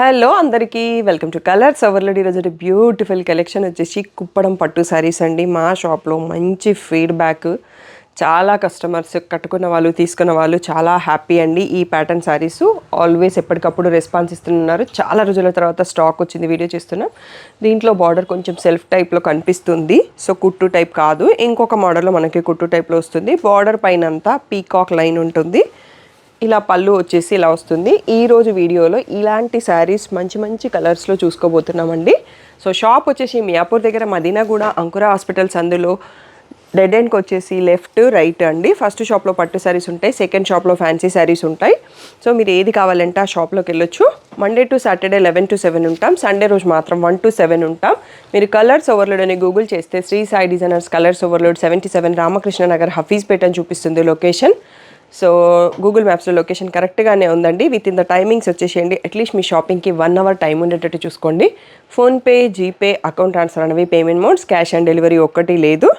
Hello అందరికీ welcome to colours overload. ఈరోజు beautiful collection వచ్చేసి కుప్పడం పట్టు శారీస్ అండి. మా షాప్లో మంచి ఫీడ్బ్యాక్, చాలా కస్టమర్స్ కట్టుకున్న వాళ్ళు తీసుకున్న వాళ్ళు చాలా హ్యాపీ అండి. ఈ ప్యాటర్న్ శారీస్ ఆల్వేస్ ఎప్పటికప్పుడు రెస్పాన్స్ ఇస్తున్నారు. చాలా రోజుల తర్వాత స్టాక్ వచ్చింది, వీడియో చేస్తున్నాం. దీంట్లో బార్డర్ కొంచెం సెల్ఫ్ టైప్లో కనిపిస్తుంది. సో కుట్టు టైప్ కాదు, ఇంకొక మోడల్లో మనకి కుట్టు టైప్లో వస్తుంది. బార్డర్ పైన అంతా పీకాక్ లైన్ ఉంటుంది. ఇలా పళ్ళు వచ్చేసి ఇలా వస్తుంది. ఈరోజు వీడియోలో ఇలాంటి శారీస్ మంచి మంచి కలర్స్లో చూసుకోబోతున్నామండి. సో షాప్ వచ్చేసి మియాపూర్ దగ్గర మదీనాగూడ అంకుర హాస్పిటల్స్, అందులో డెడ్ ఎండ్కి వచ్చేసి లెఫ్ట్ రైట్ అండి. ఫస్ట్ షాప్లో పట్టు శారీస్ ఉంటాయి, సెకండ్ షాప్లో ఫ్యాన్సీ శారీస్ ఉంటాయి. సో మీరు ఏది కావాలంటే ఆ షాప్లోకి వెళ్ళొచ్చు. మండే టు సాటర్డే 11 to 7 ఉంటాం, సండే రోజు మాత్రం 1 to 7 ఉంటాం. మీరు కలర్స్ ఓవర్లోడ్ అని గూగుల్ చేస్తే Shri Sai designers colours overload 77 Ramakrishna Nagar Hafeezpet అని చూపిస్తుంది లొకేషన్. సో గూగుల్ మ్యాప్స్లో లొకేషన్ కరెక్ట్గానే ఉందండి. విత్ ఇన్ ద టైమింగ్స్ వచ్చేసేయండి. అట్లీస్ట్ మీ షాపింగ్కి 1 hour టైం ఉండేటట్టు చూసుకోండి. ఫోన్పే, జీపే, అకౌంట్ ట్రాన్స్ఫర్ అనేవి payment modes. Cash on delivery ఒక్కటి లేదు.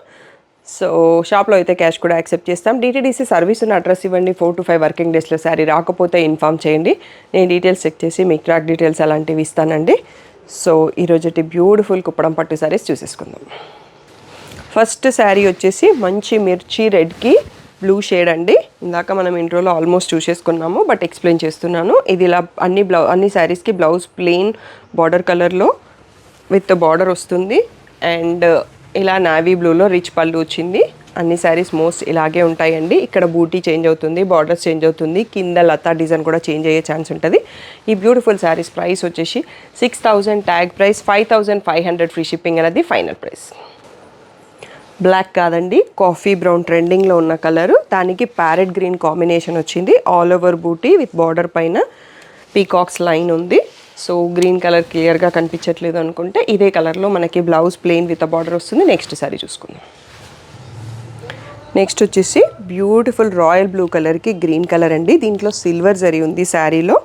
సో షాప్లో అయితే క్యాష్ కూడా యాక్సెప్ట్ చేస్తాం. డిటీడీసీ సర్వీస్ ఉన్న అడ్రస్ ఇవ్వండి. 4 to 5 వర్కింగ్ డేస్లో శారీ రాకపోతే ఇన్ఫామ్ చేయండి. నేను డీటెయిల్స్ చెక్ చేసి మీకు ట్రాక్ డీటెయిల్స్ అలాంటివి ఇస్తానండి. సో ఈరోజు బ్యూటిఫుల్ కుప్పడం పట్టు శారీస్ చూసేసుకుందాం. ఫస్ట్ శారీ వచ్చేసి మంచి మిర్చి రెడ్కి బ్లూ షేడ్ అండి. ఇందాక మనం ఇంట్రోలో ఆల్మోస్ట్ చూసేసుకున్నాము, బట్ ఎక్స్ప్లెయిన్ చేస్తున్నాను. ఇది ఇలా అన్ని శారీస్కి బ్లౌజ్ ప్లెయిన్ బార్డర్ కలర్లో విత్ బార్డర్ వస్తుంది. అండ్ ఇలా నావీ బ్లూలో రిచ్ పళ్ళు వచ్చింది. అన్ని శారీస్ మోస్ట్ ఇలాగే ఉంటాయండి. ఇక్కడ బూటీ చేంజ్ అవుతుంది, బార్డర్స్ చేంజ్ అవుతుంది, కింద లతా డిజైన్ కూడా చేంజ్ అయ్యే ఛాన్స్ ఉంటుంది. ఈ బ్యూటిఫుల్ శారీస్ ప్రైస్ వచ్చేసి 6000 ట్యాగ్ ప్రైస్, 5500 ఫ్రీ షిప్పింగ్ అనేది ఫైనల్ ప్రైస్. బ్లాక్ కాదండి, కాఫీ బ్రౌన్ ట్రెండింగ్లో ఉన్న కలరు, దానికి ప్యారెట్ గ్రీన్ కాంబినేషన్ వచ్చింది. ఆల్ ఓవర్ బూటీ విత్ బార్డర్ పైన పీకాక్స్ లైన్ ఉంది. సో గ్రీన్ కలర్ క్లియర్గా కనిపించట్లేదు అనుకుంటే ఇదే కలర్లో మనకి బ్లౌజ్ ప్లెయిన్ విత్ బార్డర్ వస్తుంది. నెక్స్ట్ సారీ చూసుకుందాం. నెక్స్ట్ వచ్చేసి బ్యూటిఫుల్ రాయల్ బ్లూ కలర్కి గ్రీన్ కలర్ అండి. దీంట్లో సిల్వర్ జరీ ఉంది శారీలో,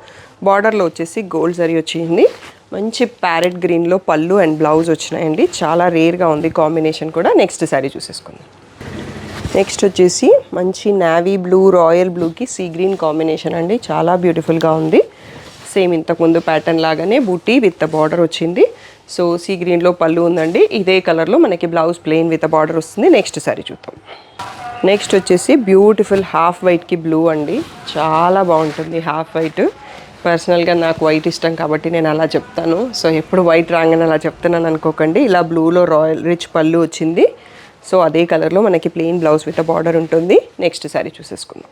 బార్డర్లో వచ్చేసి గోల్డ్ జరీ వచ్చింది. మంచి ప్యారెట్ గ్రీన్లో పళ్ళు అండ్ బ్లౌజ్ వచ్చినాయండి. చాలా రేర్గా ఉంది కాంబినేషన్ కూడా. నెక్స్ట్ శారీ చూసేసుకుందాం. నెక్స్ట్ వచ్చేసి మంచి నావీ బ్లూ రాయల్ బ్లూకి సీ గ్రీన్ కాంబినేషన్ అండి. చాలా బ్యూటిఫుల్గా ఉంది. సేమ్ ఇంతకుముందు ప్యాటర్న్ లాగానే బూటీ విత్ బార్డర్ వచ్చింది. సో సీ గ్రీన్లో పళ్ళు ఉందండి. ఇదే కలర్లో మనకి బ్లౌజ్ ప్లెయిన్ విత్ బార్డర్ వస్తుంది. నెక్స్ట్ శారీ చూద్దాం. నెక్స్ట్ వచ్చేసి బ్యూటిఫుల్ హాఫ్ వైట్కి బ్లూ అండి. చాలా బాగుంటుంది హాఫ్ వైట్. పర్సనల్గా నాకు వైట్ ఇష్టం కాబట్టి నేను అలా చెప్తాను. సో ఎప్పుడు వైట్ రాగానే అలా చెప్తున్నాను అనుకోకండి. ఇలా బ్లూలో రాయల్ రిచ్ పళ్ళు వచ్చింది. సో అదే కలర్లో మనకి ప్లెయిన్ బ్లౌజ్ విత్ బార్డర్ ఉంటుంది. నెక్స్ట్ శారీ చూసేసుకుందాం.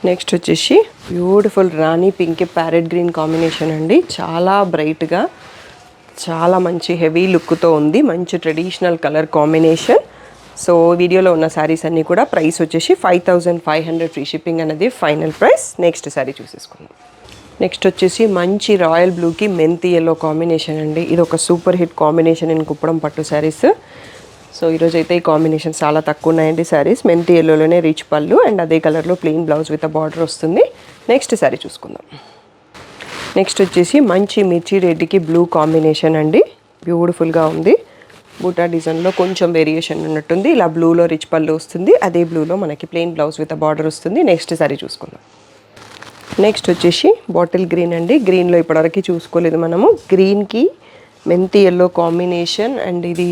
నెక్స్ట్ వచ్చేసి బ్యూటిఫుల్ రాణి పింక్ ప్యారెట్ గ్రీన్ కాంబినేషన్ అండి. చాలా బ్రైట్గా, చాలా మంచి హెవీ లుక్తో ఉంది. మంచి ట్రెడిషనల్ కలర్ కాంబినేషన్. సో వీడియోలో ఉన్న శారీస్ అన్నీ కూడా ప్రైస్ వచ్చేసి 5500 ఫ్రీ షిప్పింగ్ అనేది ఫైనల్ ప్రైస్. నెక్స్ట్ శారీ చూసేసుకుందాం. నెక్స్ట్ వచ్చేసి మంచి రాయల్ బ్లూకి మెంతి ఎల్లో కాంబినేషన్ అండి. ఇది ఒక super hit combination in Kuppadam పట్టు శారీస్. సో ఈరోజు అయితే ఈ కాంబినేషన్ చాలా తక్కువ ఉన్నాయండి శారీస్. మెంతి ఎల్లోలోనే రిచ్ పళ్ళు అండ్ అదే కలర్లో ప్లెయిన్ బ్లౌజ్ విత్ బార్డర్ వస్తుంది. నెక్స్ట్ శారీ చూసుకుందాం. నెక్స్ట్ వచ్చేసి మంచి మిర్చి రెడ్కి బ్లూ కాంబినేషన్ అండి. బ్యూటిఫుల్గా ఉంది. బూటా డిజైన్లో కొంచెం వేరియేషన్ ఉన్నట్టుంది. ఇలా బ్లూలో రిచ్ పళ్ళు వస్తుంది, అదే బ్లూలో మనకి ప్లెయిన్ బ్లౌజ్ విత్ బార్డర్ వస్తుంది. నెక్స్ట్ శారీ చూసుకుందాం. నెక్స్ట్ వచ్చేసి బాటిల్ గ్రీన్ అండి. గ్రీన్లో ఇప్పటివరకు చూసుకోలేదు మనము. గ్రీన్కి మెంతి ఎల్లో కాంబినేషన్ అండ్ ఇది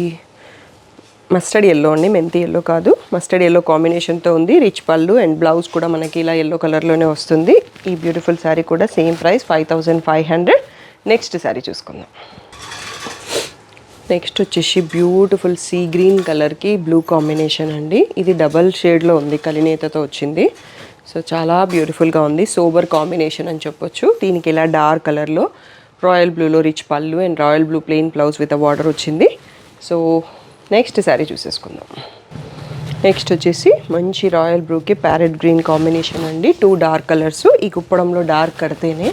మస్టర్డ్ ఎల్లో అండి, మెంతి ఎల్లో కాదు, మస్టర్డ్ ఎల్లో కాంబినేషన్తో ఉంది. రిచ్ పళ్ళు అండ్ బ్లౌజ్ కూడా మనకి ఇలా ఎల్లో కలర్లోనే వస్తుంది. ఈ బ్యూటిఫుల్ శారీ కూడా సేమ్ ప్రైస్ 5500. నెక్స్ట్ శారీ చూసుకుందాం. నెక్స్ట్ వచ్చేసి బ్యూటిఫుల్ సీ గ్రీన్ కలర్కి బ్లూ కాంబినేషన్ అండి. ఇది డబల్ షేడ్లో ఉంది, కలినేతతో వచ్చింది. సో చాలా బ్యూటిఫుల్గా ఉంది. సోబర్ కాంబినేషన్ అని చెప్పొచ్చు. దీనికి ఇలా డార్క్ కలర్లో రాయల్ బ్లూలో rich pallu and royal blue plain blouse with border వచ్చింది. సో నెక్స్ట్ శారీ చూసేసుకుందాం. నెక్స్ట్ వచ్చేసి మంచి రాయల్ బ్లూకి ప్యారెట్ గ్రీన్ కాంబినేషన్ అండి. 2 డార్క్ కలర్స్. ఈ కుప్పడంలో డార్క్ కడితేనే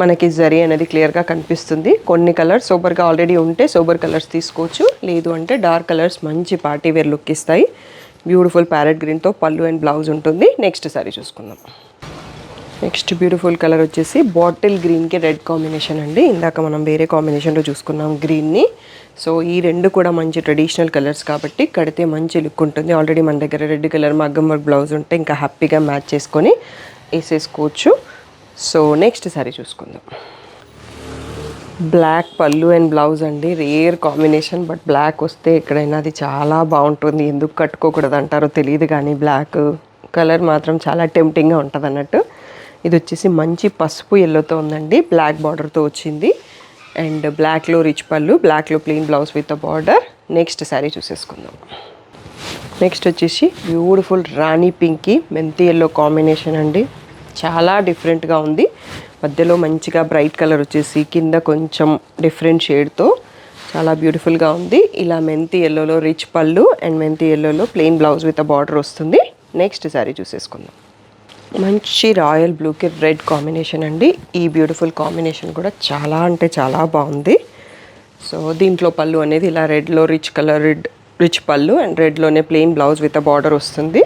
మనకి జరీ అనేది క్లియర్గా కనిపిస్తుంది. కొన్ని కలర్స్ సోబర్గా ఆల్రెడీ ఉంటే సోబర్ కలర్స్ తీసుకోవచ్చు, లేదు అంటే డార్క్ కలర్స్ మంచి పార్టీ వేర్ లుక్ ఇస్తాయి. బ్యూటిఫుల్ ప్యారెట్ గ్రీన్తో పళ్ళు అండ్ బ్లౌజ్ ఉంటుంది. నెక్స్ట్ శారీ చూసుకుందాం. నెక్స్ట్ బ్యూటిఫుల్ కలర్ వచ్చేసి బాటిల్ గ్రీన్కి రెడ్ కాంబినేషన్ అండి. ఇందాక మనం వేరే కాంబినేషన్లో చూసుకున్నాం గ్రీన్ని. సో ఈ రెండు కూడా మంచి ట్రెడిషనల్ కలర్స్ కాబట్టి కడితే మంచి లుక్ ఉంటుంది. ఆల్రెడీ మన దగ్గర రెడ్ కలర్ మగ్గం వర్క్ బ్లౌజ్ ఉంటే ఇంకా హ్యాపీగా మ్యాచ్ చేసుకొని వేసేసుకోవచ్చు. సో నెక్స్ట్ శారీ చూసుకుందాం. బ్లాక్ పళ్ళు అండ్ బ్లౌజ్ అండి, రేర్ కాంబినేషన్. బట్ బ్లాక్ వస్తే ఎక్కడైనా అది చాలా బాగుంటుంది. ఎందుకు కట్టుకోకూడదు అంటారో తెలియదు కానీ బ్లాక్ కలర్ మాత్రం చాలా టెంప్టింగ్గా ఉంటుంది అన్నట్టు. ఇది వచ్చేసి మంచి పసుపు ఎల్లోతో ఉందండి, బ్లాక్ బార్డర్తో వచ్చింది. అండ్ బ్లాక్లో రిచ్ పళ్ళు, బ్లాక్లో plain blouse with border. Next sari చూసేసుకుందాం. నెక్స్ట్ వచ్చేసి బ్యూటిఫుల్ రాణి పింక్కి మెంతి ఎల్లో కాంబినేషన్ అండి, చాలా డిఫరెంట్గా ఉంది. మధ్యలో మంచిగా బ్రైట్ కలర్ వచ్చేసి కింద కొంచెం డిఫరెంట్ షేడ్తో చాలా బ్యూటిఫుల్గా ఉంది. ఇలా మెంతి ఎల్లోలో రిచ్ పళ్ళు అండ్ మెంతి ఎల్లోలో ప్లెయిన్ బ్లౌజ్ విత్ బార్డర్ వస్తుంది. నెక్స్ట్ శారీ చూసేసుకుందాం. మంచి రాయల్ బ్లూకి రెడ్ కాంబినేషన్ అండి. ఈ బ్యూటిఫుల్ కాంబినేషన్ కూడా చాలా అంటే చాలా బాగుంది. సో దీంట్లో పళ్ళు అనేది ఇలా రెడ్లో rich colour, rich pallu and రెడ్లోనే ప్లెయిన్ బ్లౌజ్ విత్ బార్డర్ వస్తుంది.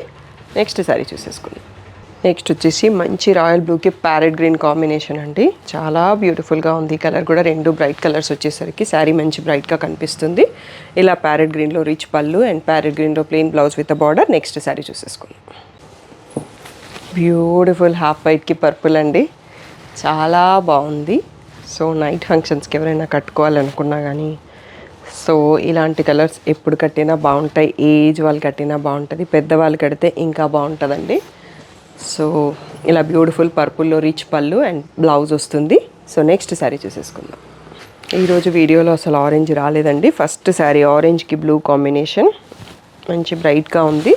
నెక్స్ట్ శారీ చూసేసుకుందాం. నెక్స్ట్ వచ్చేసి మంచి రాయల్ బ్లూకి ప్యారెట్ గ్రీన్ కాంబినేషన్ అండి, చాలా బ్యూటిఫుల్గా ఉంది. కలర్ కూడా రెండు బ్రైట్ కలర్స్ వచ్చేసరికి శారీ మంచి బ్రైట్గా కనిపిస్తుంది. ఇలా ప్యారెట్ గ్రీన్లో రిచ్ పళ్ళు అండ్ ప్యారెట్ గ్రీన్లో plain blouse with border. Next sari చూసేసుకుందాం. బ్యూటిఫుల్ హాఫ్ వైట్కి పర్పుల్ అండి, చాలా బాగుంది. సో నైట్ ఫంక్షన్స్కి ఎవరైనా కట్టుకోవాలనుకున్నా కానీ సో ఇలాంటి కలర్స్ ఎప్పుడు కట్టినా బాగుంటాయి. ఏజ్ వాళ్ళు కట్టినా బాగుంటుంది, పెద్దవాళ్ళు కడితే ఇంకా బాగుంటుందండి. సో ఇలా బ్యూటిఫుల్ పర్పుల్లో రిచ్ పళ్ళు అండ్ బ్లౌజ్ వస్తుంది. సో నెక్స్ట్ శారీ చూసేసుకుందాం. ఈరోజు వీడియోలో అసలు ఆరెంజ్ రాలేదండి. ఫస్ట్ శారీ ఆరెంజ్కి బ్లూ కాంబినేషన్ మంచి బ్రైట్గా ఉంది.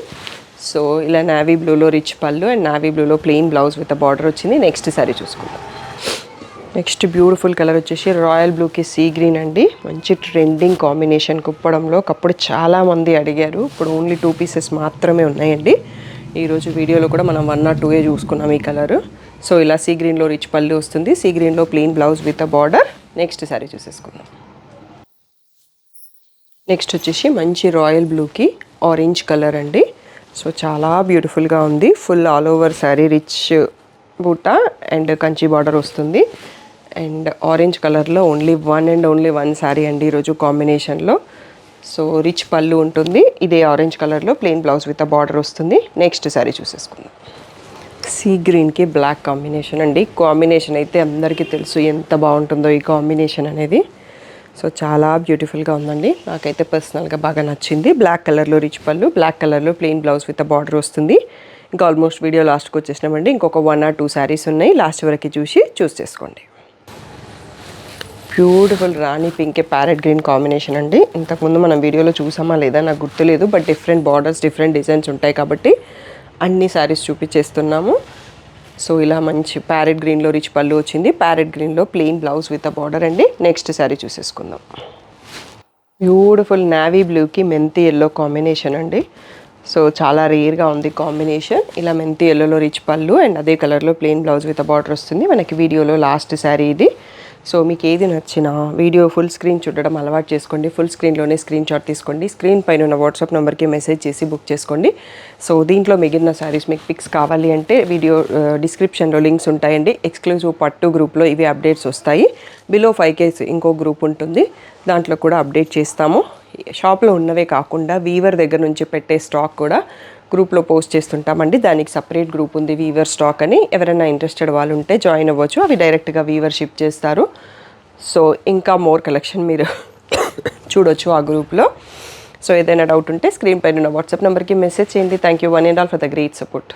సో ఇలా నావీ బ్లూలో రిచ్ పళ్ళు అండ్ నావీ బ్లూలో ప్లెయిన్ బ్లౌజ్ విత్ బార్డర్ వచ్చింది. నెక్స్ట్ శారీ చూసుకుందాం. నెక్స్ట్ బ్యూటిఫుల్ కలర్ వచ్చేసి రాయల్ బ్లూకి సీ గ్రీన్ అండి, మంచి ట్రెండింగ్ కాంబినేషన్. కుప్పడంలో ఒకప్పుడు చాలామంది అడిగారు, ఇప్పుడు ఓన్లీ 2 పీసెస్ మాత్రమే ఉన్నాయండి. ఈరోజు వీడియోలో కూడా మనం 1 or 2 చూసుకున్నాం ఈ కలర్. సో ఇలా సీ గ్రీన్లో రిచ్ పళ్ళు వస్తుంది, సీ గ్రీన్లో plain blouse with border. Next sari చూసేసుకుందాం. నెక్స్ట్ వచ్చేసి మంచి రాయల్ బ్లూకి ఆరెంజ్ కలర్ అండి. సో చాలా బ్యూటిఫుల్గా ఉంది. Full all over sari rich బూటా అండ్ కంచి బార్డర్ వస్తుంది. అండ్ ఆరెంజ్ కలర్లో ఓన్లీ వన్ శారీ అండి ఈరోజు కాంబినేషన్లో. సో రిచ్ పళ్ళు ఉంటుంది, ఇదే ఆరెంజ్ కలర్లో ప్లెయిన్ బ్లౌజ్ విత్ బార్డర్ వస్తుంది. నెక్స్ట్ శారీ చూసేసుకుందాం. సీ గ్రీన్కి బ్లాక్ కాంబినేషన్ అండి. కాంబినేషన్ అయితే అందరికీ తెలుసు ఎంత బాగుంటుందో ఈ కాంబినేషన్ అనేది. సో చాలా బ్యూటిఫుల్గా ఉందండి, నాకైతే పర్సనల్గా బాగా నచ్చింది. బ్లాక్ కలర్లో రిచ్ పళ్ళు, బ్లాక్ కలర్లో ప్లెయిన్ బ్లౌజ్ విత్ బార్డర్ వస్తుంది. ఇంకా ఆల్మోస్ట్ వీడియో లాస్ట్కి వచ్చేసినామండి. ఇంకొక 1 or 2 శారీస్ ఉన్నాయి, లాస్ట్ వరకు చూస్ చేసుకోండి. బ్యూటిఫుల్ రాణి పింక్ ప్యారెట్ గ్రీన్ కాంబినేషన్ అండి. ఇంతకుముందు మనం వీడియోలో చూసామా లేదా నాకు గుర్తులేదు, but different borders different designs ఉంటాయి కాబట్టి అన్ని శారీస్ చూపించేస్తున్నాము. సో ఇలా మంచి ప్యారెట్ గ్రీన్లో రిచ్ పళ్ళు వచ్చింది, ప్యారెట్ గ్రీన్లో ప్లెయిన్ బ్లౌజ్ విత్ బార్డర్ అండి. నెక్స్ట్ శారీ చూసేసుకుందాం. బ్యూటిఫుల్ నావీ బ్లూకి మెంతి ఎల్లో కాంబినేషన్ అండి. సో చాలా రేర్గా ఉంది కాంబినేషన్. ఇలా మెంతి ఎల్లోలో రిచ్ పళ్ళు అండ్ అదే కలర్లో ప్లెయిన్ బ్లౌజ్ విత్ బార్డర్ వస్తుంది. మనకి వీడియోలో లాస్ట్ శారీ ఇది. సో మీకు ఏది నచ్చినా వీడియో ఫుల్ స్క్రీన్ చూడడం అలవాటు చేసుకోండి. ఫుల్ స్క్రీన్లోనే స్క్రీన్ షాట్ తీసుకోండి, స్క్రీన్ పైన ఉన్న వాట్సాప్ నెంబర్కి మెసేజ్ చేసి బుక్ చేసుకోండి. సో దీంట్లో మిగిలిన శారీస్ మీకు పిక్స్ కావాలి అంటే వీడియో డిస్క్రిప్షన్లో లింక్స్ ఉంటాయండి. ఎక్స్క్లూజివ్ పట్టు గ్రూప్లో ఇవి అప్డేట్స్ వస్తాయి. బిలో 5K ఇంకో గ్రూప్ ఉంటుంది, దాంట్లో కూడా అప్డేట్ చేస్తాము. షాప్లో ఉన్నవే కాకుండా వీవర్ దగ్గర నుంచి పెట్టే స్టాక్ కూడా గ్రూప్లో పోస్ట్ చేస్తుంటామండి. దానికి సపరేట్ గ్రూప్ ఉంది వీవర్ స్టాక్ అని. ఎవరైనా ఇంట్రెస్టెడ్ వాళ్ళు ఉంటే జాయిన్ అవ్వచ్చు, అవి డైరెక్ట్గా వీవర్ షిప్ చేస్తారు. సో ఇంకా మోర్ కలెక్షన్ మీరు చూడొచ్చు ఆ గ్రూప్లో. సో ఏదైనా డౌట్ ఉంటే స్క్రీన్ పైన ఉన్న వాట్సాప్ నెంబర్కి మెసేజ్ చేయండి. Thank you one and all for the great support.